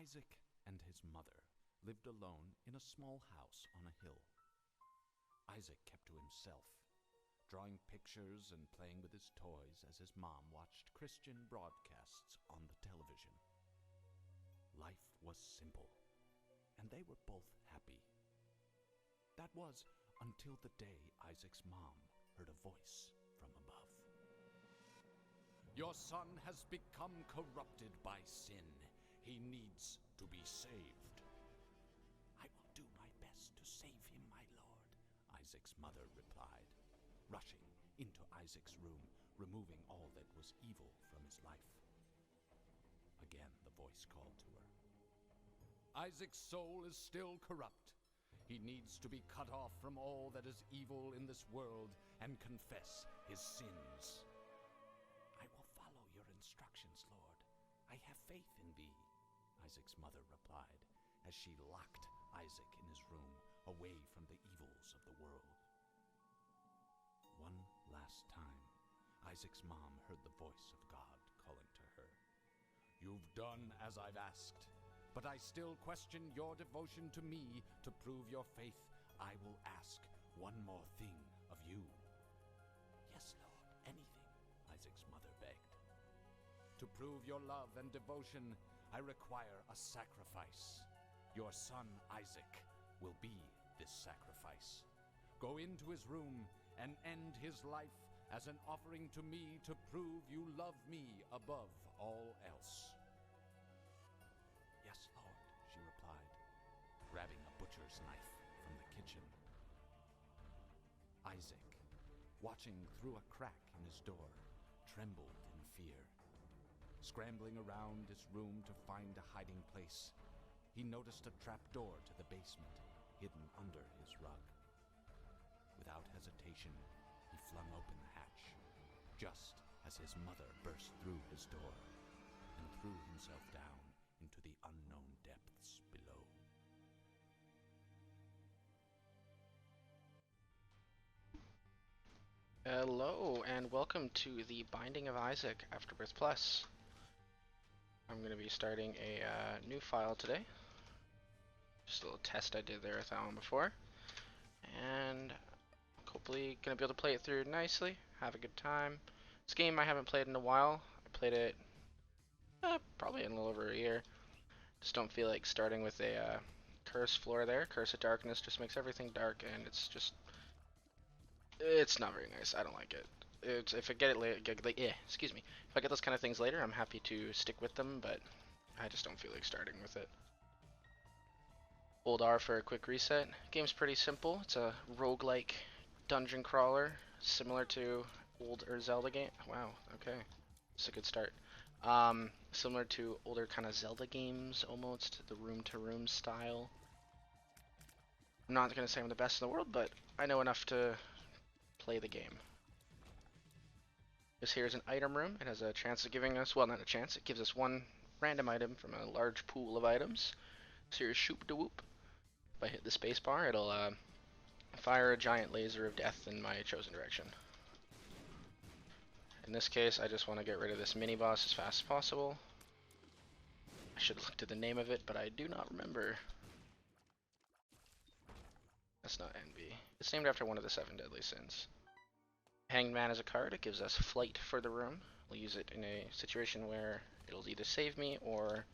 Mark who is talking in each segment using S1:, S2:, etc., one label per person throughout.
S1: Isaac and his mother lived alone in a small house on a hill. Isaac kept to himself, drawing pictures and playing with his toys as his mom watched Christian broadcasts on the television. Life was simple, and they were both happy. That was until the day Isaac's mom heard a voice from above. "Your son has become corrupted by sin. He needs to be saved." "I will do my best to save him, my lord," Isaac's mother replied, rushing into Isaac's room, removing all that was evil from his life. Again, the voice called to her. "Isaac's soul is still corrupt. He needs to be cut off from all that is evil in this world and confess his sins." "I will follow your instructions, Lord. I have faith in thee," Isaac's mother replied, as she locked Isaac in his room, away from the evils of the world. One last time, Isaac's mom heard the voice of God calling to her. "You've done as I've asked, but I still question your devotion to me. To prove your faith, I will ask one more thing of you." "Yes, Lord, anything," Isaac's mother begged. "To prove your love and devotion, I require a sacrifice. Your son Isaac will be this sacrifice. Go into his room and end his life as an offering to me to prove you love me above all else." "Yes, Lord," she replied, grabbing a butcher's knife from the kitchen. Isaac, watching through a crack in his door, trembled in fear. Scrambling around his room to find a hiding place, he noticed a trapdoor to the basement hidden under his rug. Without hesitation, he flung open the hatch, just as his mother burst through his door and threw himself down into the unknown depths below.
S2: Hello, and welcome to the Binding of Isaac Afterbirth Plus. I'm going to be starting a new file today. Just a little test I did there with that one before. And hopefully going to be able to play it through nicely, have a good time. This game I haven't played in a while. I played it probably in a little over a year. Just don't feel like starting with a curse floor there. Curse of Darkness just makes everything dark, and it's not very nice. I don't like it. If I get it later, excuse me. If I get those kind of things later, I'm happy to stick with them, but I just don't feel like starting with it. Hold R for a quick reset. Game's pretty simple. It's a roguelike dungeon crawler, similar to older Zelda game. Wow, okay. It's a good start. Similar to older kind of Zelda games, almost, the room-to-room style. I'm not going to say I'm the best in the world, but I know enough to play the game. This here is an item room. It has a chance of giving us, well, not a chance, it gives us one random item from a large pool of items. So here's shoop de whoop. If I hit the space bar, it'll fire a giant laser of death in my chosen direction. In this case, I just want to get rid of this mini boss as fast as possible. I should have looked at the name of it, but I do not remember. That's not Envy. It's named after one of the 7 deadly sins. Hanged Man is a card. It gives us flight for the room. We'll use it in a situation where it'll either save me or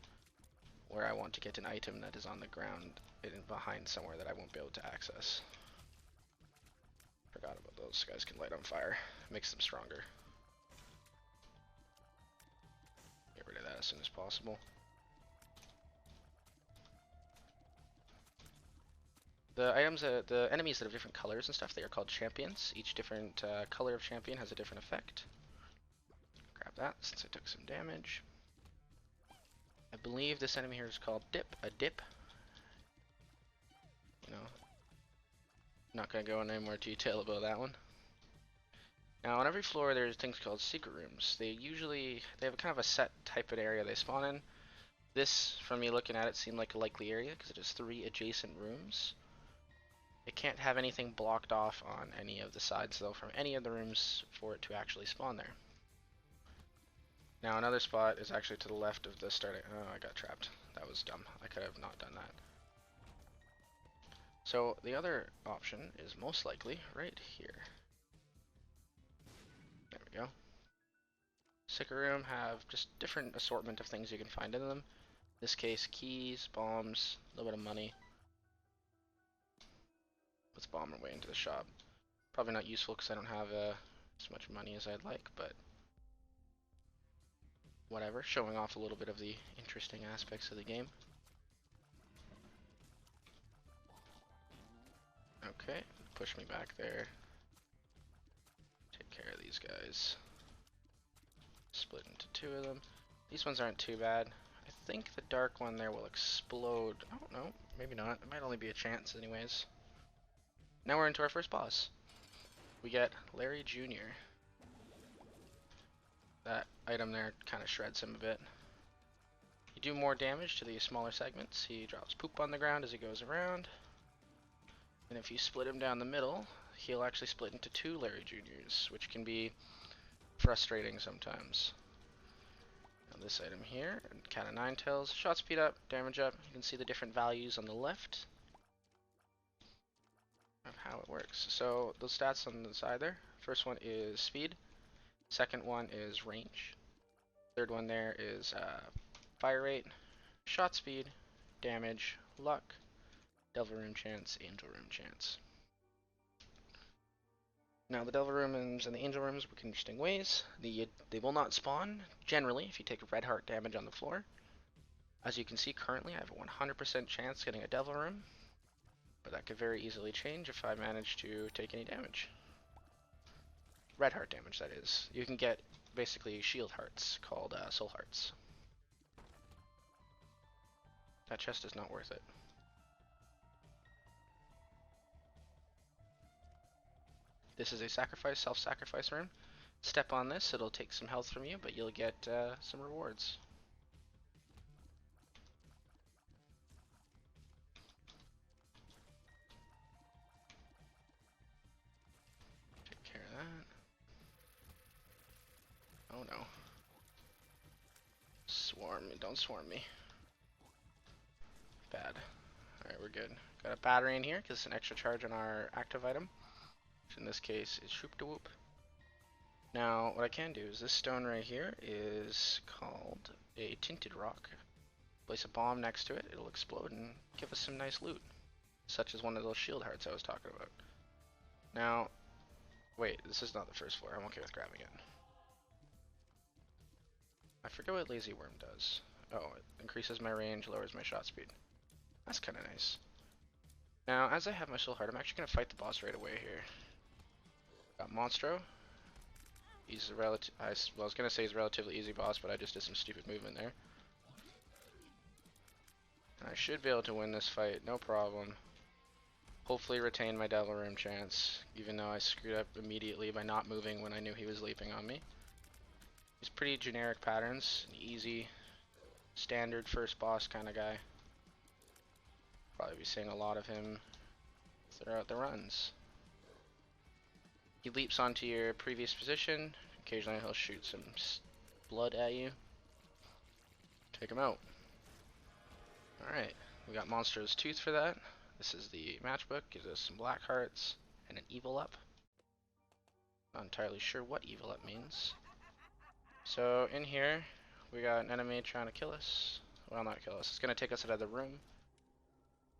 S2: where I want to get an item that is on the ground behind somewhere that I won't be able to access. Forgot about those guys can light on fire. Makes them stronger. Get rid of that as soon as possible. The items, the enemies that have different colors and stuff, they are called champions. Each different color of champion has a different effect. Grab that since I took some damage. I believe this enemy here is called Dip, a dip. You know, not gonna go into any more detail about that one. Now on every floor there's things called secret rooms. They have kind of a set type of area they spawn in. This, from me looking at it, seemed like a likely area because it has 3 adjacent rooms. It can't have anything blocked off on any of the sides though from any of the rooms for it to actually spawn there. Now another spot is actually to the left of the starting. Oh, I got trapped. That was dumb. I could have not done that. So the other option is most likely right here. There we go. Sicker room have just different assortment of things you can find in them. In this case, keys, bombs, a little bit of money. Let's bomb our way into the shop. Probably not useful because I don't have as much money as I'd like, but whatever. Showing off a little bit of the interesting aspects of the game. Okay, push me back there. Take care of these guys. Split into two of them. These ones aren't too bad. I think the dark one there will explode. I don't know, maybe not. It might only be a chance anyways. Now we're into our first boss. We get Larry Jr. That item there kind of shreds him a bit. You do more damage to these smaller segments. He drops poop on the ground as he goes around. And if you split him down the middle, he'll actually split into two Larry Jr.'s, which can be frustrating sometimes. Now this item here, Cat of Nine Tails, shot speed up, damage up. You can see the different values on the left of how it works. So those stats on the side there, first one is speed, second one is range, third one there is fire rate, shot speed, damage, luck, devil room chance, angel room chance. Now the devil rooms and the angel rooms work in interesting ways. They will not spawn, generally, if you take red heart damage on the floor. As you can see currently, I have a 100% chance getting a devil room, but that could very easily change if I manage to take any damage. Red heart damage, that is. You can get basically shield hearts called soul hearts. That chest is not worth it. This is a sacrifice, self-sacrifice room. Step on this, it'll take some health from you, but you'll get some rewards. Take care of that. Oh no. Swarm me, don't swarm me. Bad. Alright, we're good. Got a battery in here because it's an extra charge on our active item, which in this case is Shoop de Whoop. Now, what I can do is this stone right here is called a tinted rock. Place a bomb next to it, it'll explode and give us some nice loot, such as one of those shield hearts I was talking about. Now, wait, this is not the first floor. I'm okay with grabbing it. I forget what Lazy Worm does. Oh, it increases my range, lowers my shot speed. That's kind of nice. Now, as I have my soul heart, I'm actually going to fight the boss right away here. Got Monstro. He's a I was going to say he's a relatively easy boss, but I just did some stupid movement there. I should be able to win this fight, no problem. Hopefully retain my devil room chance, even though I screwed up immediately by not moving when I knew he was leaping on me. He's pretty generic patterns, an easy, standard first boss kind of guy. Probably be seeing a lot of him throughout the runs. He leaps onto your previous position. Occasionally he'll shoot some blood at you. Take him out. Alright, we got Monstro's Tooth for that. This is the matchbook. Gives us some black hearts and an evil up. Not entirely sure what evil up means. So in here, we got an enemy trying to kill us. Well, not kill us. It's going to take us out of the room.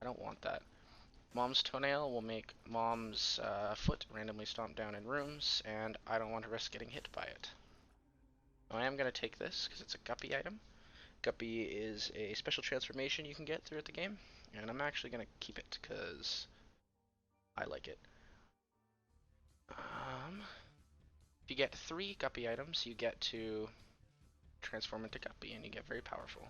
S2: I don't want that. Mom's toenail will make Mom's foot randomly stomp down in rooms, and I don't want to risk getting hit by it. I am going to take this because it's a guppy item. Guppy is a special transformation you can get throughout the game, and I'm actually going to keep it because I like it. If you get 3 guppy items, you get to transform into guppy, and you get very powerful.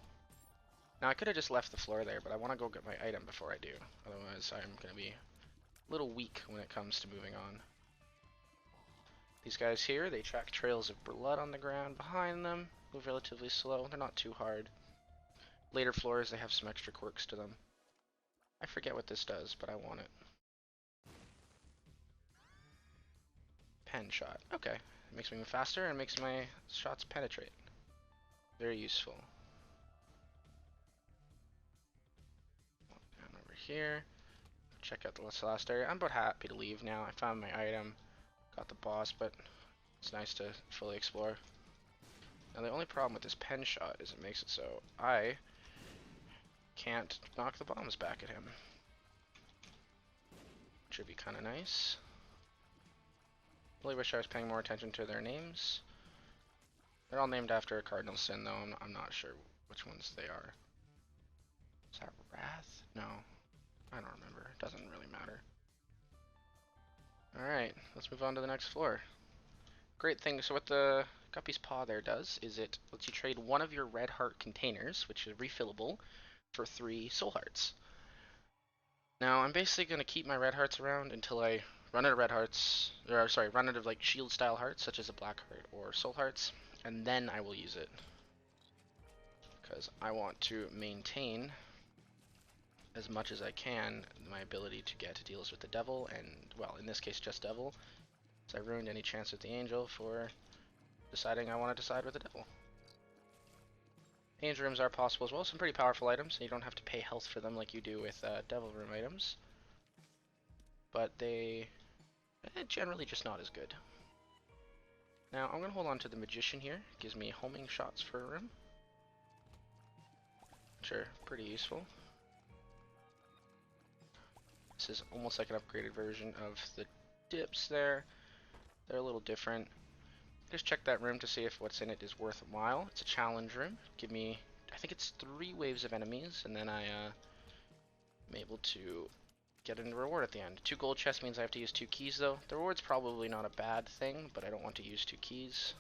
S2: Now, I could have just left the floor there, but I want to go get my item before I do. Otherwise, I'm going to be a little weak when it comes to moving on. These guys here, they track trails of blood on the ground behind them. Move relatively slow. They're not too hard. Later floors, they have some extra quirks to them. I forget what this does, but I want it. Pen shot. Okay. It makes me move faster and makes my shots penetrate. Very useful. Down over here. Check out the last area. I'm about happy to leave now. I found my item. Got the boss, but it's nice to fully explore. Now the only problem with this pen shot is it makes it so I can't knock the bombs back at him. Which would be kind of nice. Really wish I was paying more attention to their names. They're all named after a cardinal sin, though. I'm not sure which ones they are. Is that Wrath? No. I don't remember. It doesn't really matter. Alright, let's move on to the next floor. Great thing, so what the Guppy's Paw there does is it lets you trade one of your red heart containers, which is refillable, for 3 soul hearts. Now, I'm basically going to keep my red hearts around until I run out of red hearts, or sorry, run out of like shield style hearts, such as a black heart or soul hearts, and then I will use it. Because I want to maintain as much as I can my ability to get deals with the devil, and, well, in this case just devil, so I ruined any chance with the angel for deciding I want to decide with the devil. Angel rooms are possible as well, some pretty powerful items, and you don't have to pay health for them like you do with devil room items. But they generally just not as good. Now I'm going to hold on to the magician here, it gives me homing shots for a room, which are pretty useful. This is almost like an upgraded version of the dips there. They're a little different. Just check that room to see if what's in it is worthwhile. It's a challenge room. Give me, I think it's 3 waves of enemies, and then I am able to get a reward at the end. 2 gold chests means I have to use 2 keys though. The reward's probably not a bad thing, but I don't want to use 2 keys.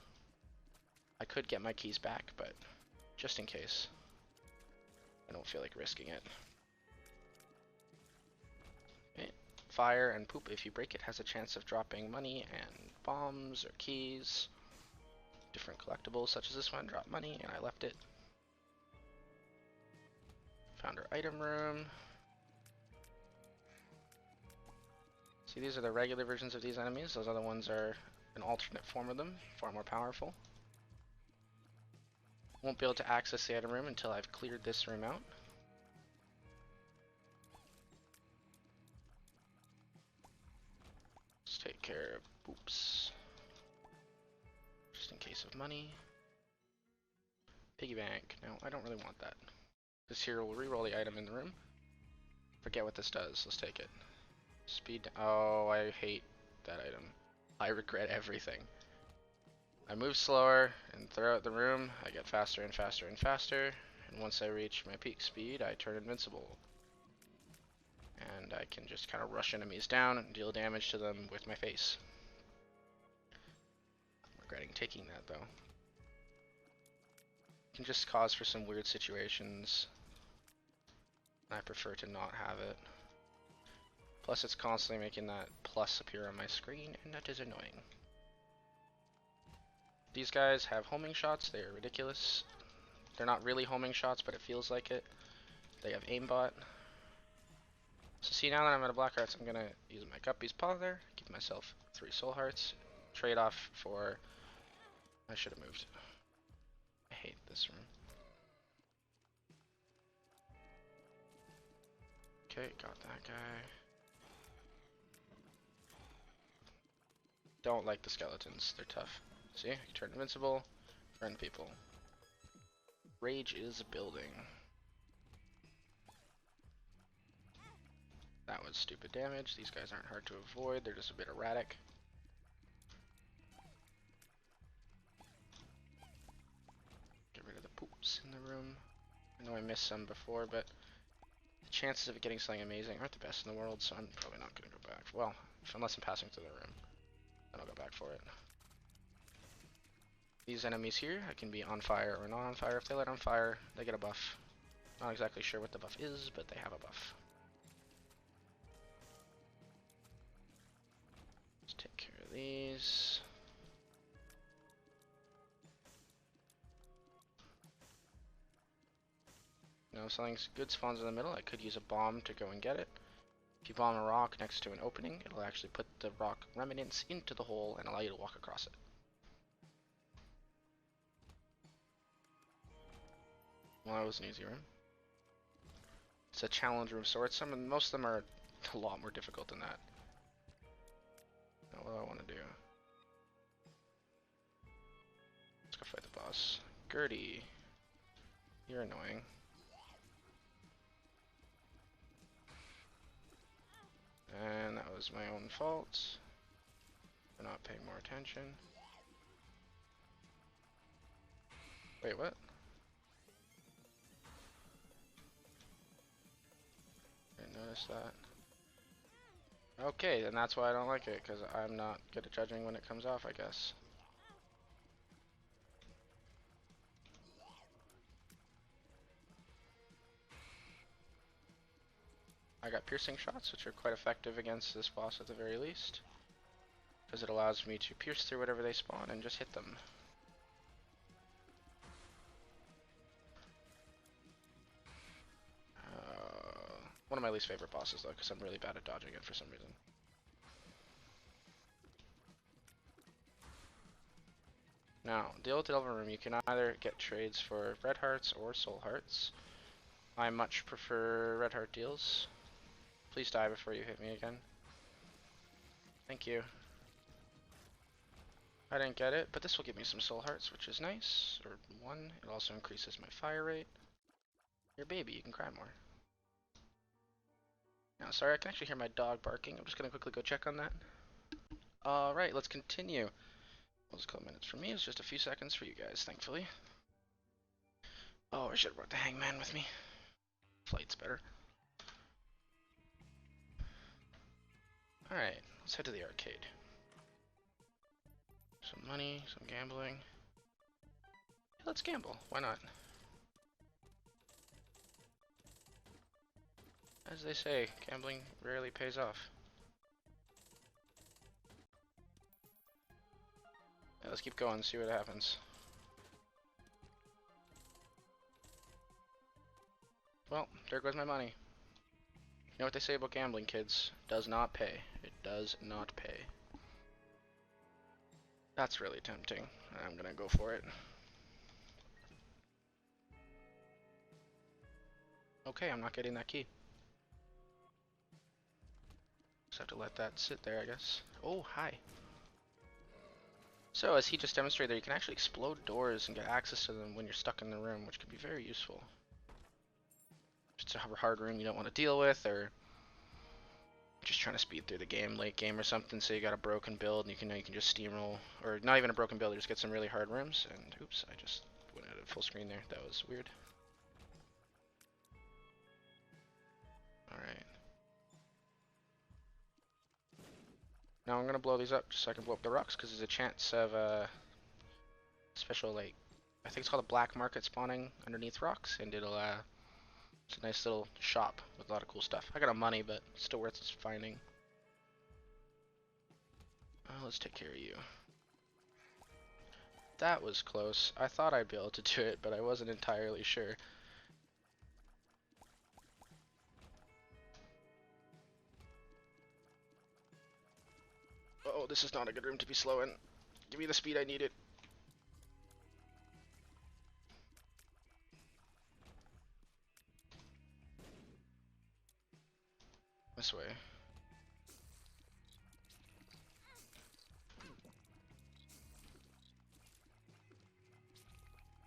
S2: I could get my keys back, but just in case, I don't feel like risking it. Okay. Fire and poop, if you break it, has a chance of dropping money and bombs or keys. Different collectibles, such as this one, drop money, and I left it. Found our item room. See, these are the regular versions of these enemies. Those other ones are an alternate form of them, far more powerful. Won't be able to access the item room until I've cleared this room out. Let's take care of boops. Just in case of money. Piggy bank. No, I don't really want that. This here will reroll the item in the room. Forget what this does. Let's take it. Speed. Oh, I hate that item. I regret everything. I move slower, and throughout the room, I get faster and faster and faster. And once I reach my peak speed, I turn invincible. And I can just kind of rush enemies down and deal damage to them with my face. I'm regretting taking that though. It can just cause for some weird situations. I prefer to not have it. Plus it's constantly making that plus appear on my screen, and that is annoying. These guys have homing shots, they are ridiculous. They're not really homing shots, but it feels like it. They have aimbot. So see, now that I'm out of black hearts, I'm gonna use my Guppy's Paw there, give myself 3 soul hearts, trade off for... I should have moved. I hate this room. Okay, got that guy. Don't like the skeletons, they're tough. See, you turn invincible, burn people. Rage is building. That was stupid damage. These guys aren't hard to avoid, they're just a bit erratic. Get rid of the poops in the room. I know I missed some before, but the chances of getting something amazing aren't the best in the world, so I'm probably not going to go back. Well, unless I'm passing through the room, then I'll go back for it. These enemies here, I can be on fire or not on fire. If they light on fire, they get a buff. Not exactly sure what the buff is, but they have a buff. Let's take care of these. Now, if something good spawns in the middle, I could use a bomb to go and get it. If you bomb a rock next to an opening, it'll actually put the rock remnants into the hole and allow you to walk across it. Well, that was an easy room. It's a challenge room, so most of them are a lot more difficult than that. Now, what do I want to do? Let's go fight the boss. Gertie, you're annoying. And that was my own fault for not paying more attention. Wait, what? Didn't notice that. Okay, then that's why I don't like it, because I'm not good at judging when it comes off, I guess. I got piercing shots, which are quite effective against this boss at the very least, because it allows me to pierce through whatever they spawn and just hit them. One of my least favorite bosses though, because I'm really bad at dodging it for some reason. Now, deal with the Delver Room, you can either get trades for red hearts or soul hearts. I much prefer red heart deals. Please die before you hit me again. Thank you. I didn't get it, but this will give me some soul hearts, which is nice. Or one. It also increases my fire rate. You're a baby, you can cry more. Now, sorry, I can actually hear my dog barking. I'm just gonna quickly go check on that. Alright, let's continue. We'll just call minutes for me. It's just a few seconds for you guys, thankfully. Oh, I should have brought the hangman with me. Flight's better. Alright, let's head to the arcade. Some money, some gambling. Yeah, let's gamble. Why not? As they say, gambling rarely pays off. Yeah, let's keep going, see what happens. Well, there goes my money. You know what they say about gambling, kids? Does not pay. It does not pay. That's really tempting. I'm gonna go for it. Okay, I'm not getting that key. Just have to let that sit there, I guess. Oh, hi. So, as he just demonstrated, you can actually explode doors and get access to them when you're stuck in the room, which can be very useful. If it's a hard room you don't want to deal with, or just trying to speed through the game, late game or something, so you got a broken build, and you can just steamroll, or not even a broken build, you just get some really hard rooms, and oops, I just went out of full screen there, that was weird. Alright. Now I'm gonna blow these up just so I can blow up the rocks, because there's a chance of special, like, I think it's called a black market spawning underneath rocks, and it'll it's a nice little shop with a lot of cool stuff. I got no money, but still worth finding. Let's take care of you. That was close. I thought I'd be able to do it, but I wasn't entirely sure. Oh, this is not a good room to be slow in. Give me the speed I needed. This way.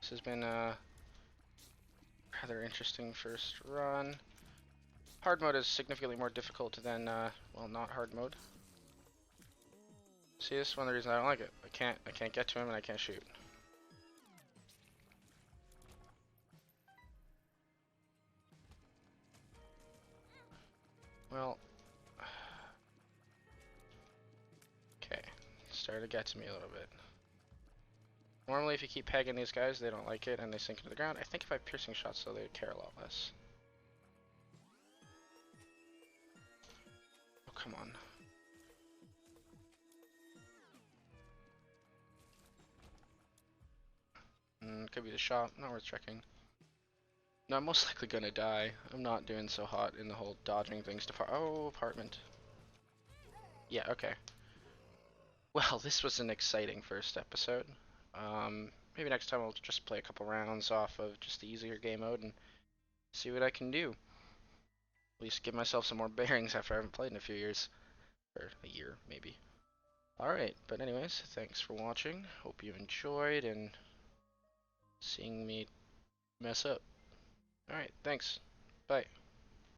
S2: This has been a rather interesting first run. Hard mode is significantly more difficult than, well, not hard mode. See, this is one of the reasons I don't like it. I can't get to him and I can't shoot. Well, okay, started to get to me a little bit. Normally if you keep pegging these guys, they don't like it and they sink into the ground. I think if I have piercing shots though, they'd care a lot less. Oh, come on. Could be the shop, not worth checking. No, I'm most likely gonna die. I'm not doing so hot in the whole dodging things to oh, apartment. Yeah, okay. Well, this was an exciting first episode. maybe next time I'll just play a couple rounds off of just the easier game mode and see what I can do. At least give myself some more bearings after I haven't played in a few years. Or a year, maybe. Alright, but anyways, thanks for watching. Hope you enjoyed and seeing me mess up. Alright, thanks. Bye.